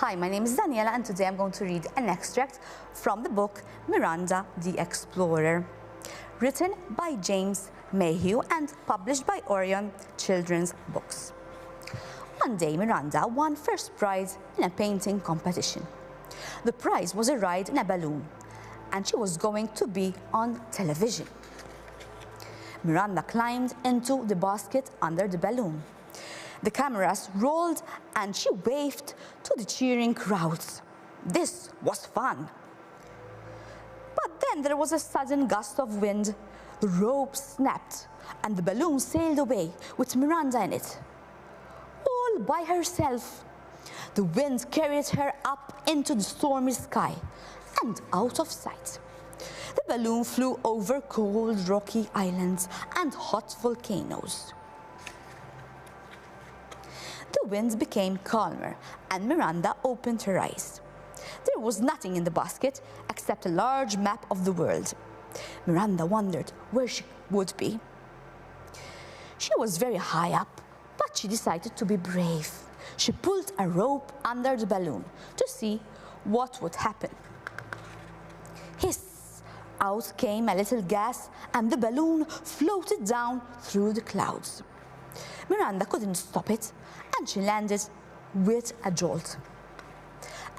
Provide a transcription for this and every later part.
Hi, my name is Daniela and today I'm going to read an extract from the book Miranda the Explorer, written by James Mayhew and published by Orion Children's Books. One day Miranda won first prize in a painting competition. The prize was a ride in a balloon and she was going to be on television. Miranda climbed into the basket under the balloon. The cameras rolled and she waved to the cheering crowds. This was fun. But then there was a sudden gust of wind. The rope snapped and the balloon sailed away with Miranda in it. All by herself. The wind carried her up into the stormy sky and out of sight. The balloon flew over cold rocky islands and hot volcanoes. The wind became calmer and Miranda opened her eyes. There was nothing in the basket except a large map of the world. Miranda wondered where she would be. She was very high up, but she decided to be brave. She pulled a rope under the balloon to see what would happen. Hiss! Out came a little gas and the balloon floated down through the clouds. Miranda couldn't stop it and she landed with a jolt.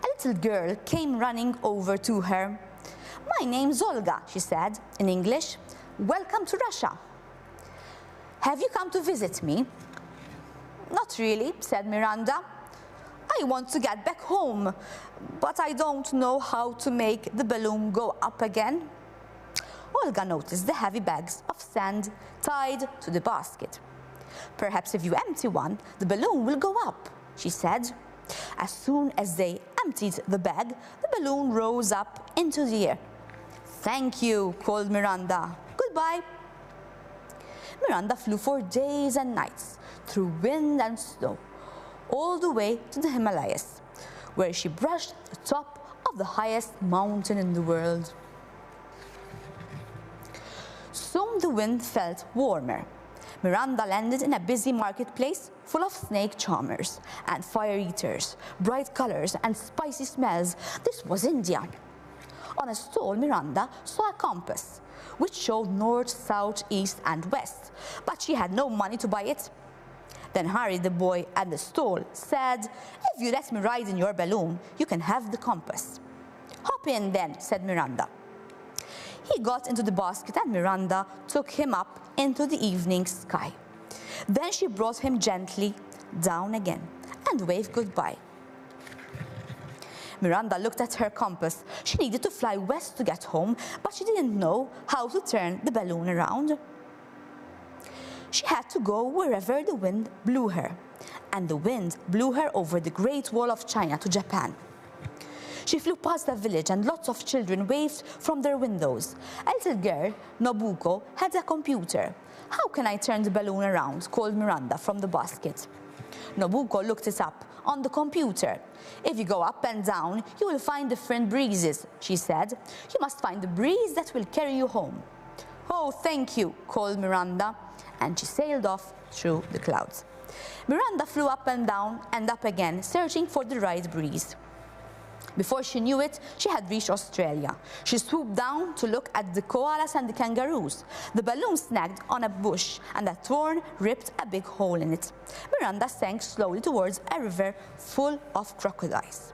A little girl came running over to her. "My name's Olga," she said in English. "Welcome to Russia. Have you come to visit me?" "Not really," said Miranda. "I want to get back home, but I don't know how to make the balloon go up again." Olga noticed the heavy bags of sand tied to the basket. "Perhaps if you empty one, the balloon will go up," she said. As soon as they emptied the bag, the balloon rose up into the air. "Thank you," called Miranda. "Goodbye." Miranda flew for days and nights, through wind and snow, all the way to the Himalayas, where she brushed the top of the highest mountain in the world. Soon the wind felt warmer. Miranda landed in a busy marketplace full of snake charmers and fire eaters, bright colors and spicy smells. This was India. On a stall, Miranda saw a compass, which showed north, south, east and west, but she had no money to buy it. Then Harry, the boy at the stall, said, "If you let me ride in your balloon, you can have the compass." "Hop in then," said Miranda. He got into the basket and Miranda took him up into the evening sky. Then she brought him gently down again and waved goodbye. Miranda looked at her compass. She needed to fly west to get home, but she didn't know how to turn the balloon around. She had to go wherever the wind blew her, and the wind blew her over the Great Wall of China to Japan. She flew past a village and lots of children waved from their windows. A little girl, Nobuko, had a computer. "How can I turn the balloon around?" called Miranda from the basket. Nobuko looked it up on the computer. "If you go up and down, you will find different breezes," she said. "You must find the breeze that will carry you home." "Oh, thank you," called Miranda, and she sailed off through the clouds. Miranda flew up and down and up again, searching for the right breeze. Before she knew it, she had reached Australia. She swooped down to look at the koalas and the kangaroos. The balloon snagged on a bush and a thorn ripped a big hole in it. Miranda sank slowly towards a river full of crocodiles.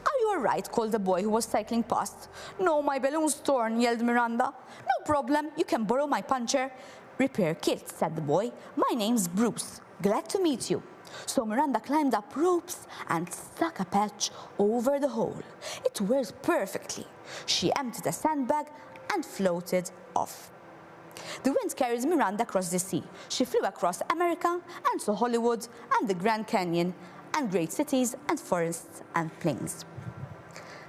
"Are you all right?" called the boy who was cycling past. "No, my balloon's torn," yelled Miranda. "No problem, you can borrow my puncture repair kit," said the boy. "My name's Bruce. Glad to meet you." So Miranda climbed up ropes and stuck a patch over the hole. It worked perfectly. She emptied a sandbag and floated off. The wind carried Miranda across the sea. She flew across America and saw Hollywood and the Grand Canyon and great cities and forests and plains.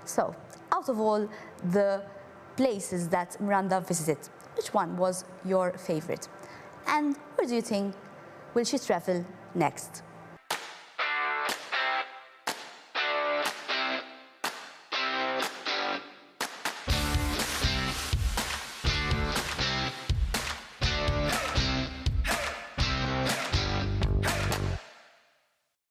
So, out of all the places that Miranda visited, which one was your favorite? And where do you think will she travel next?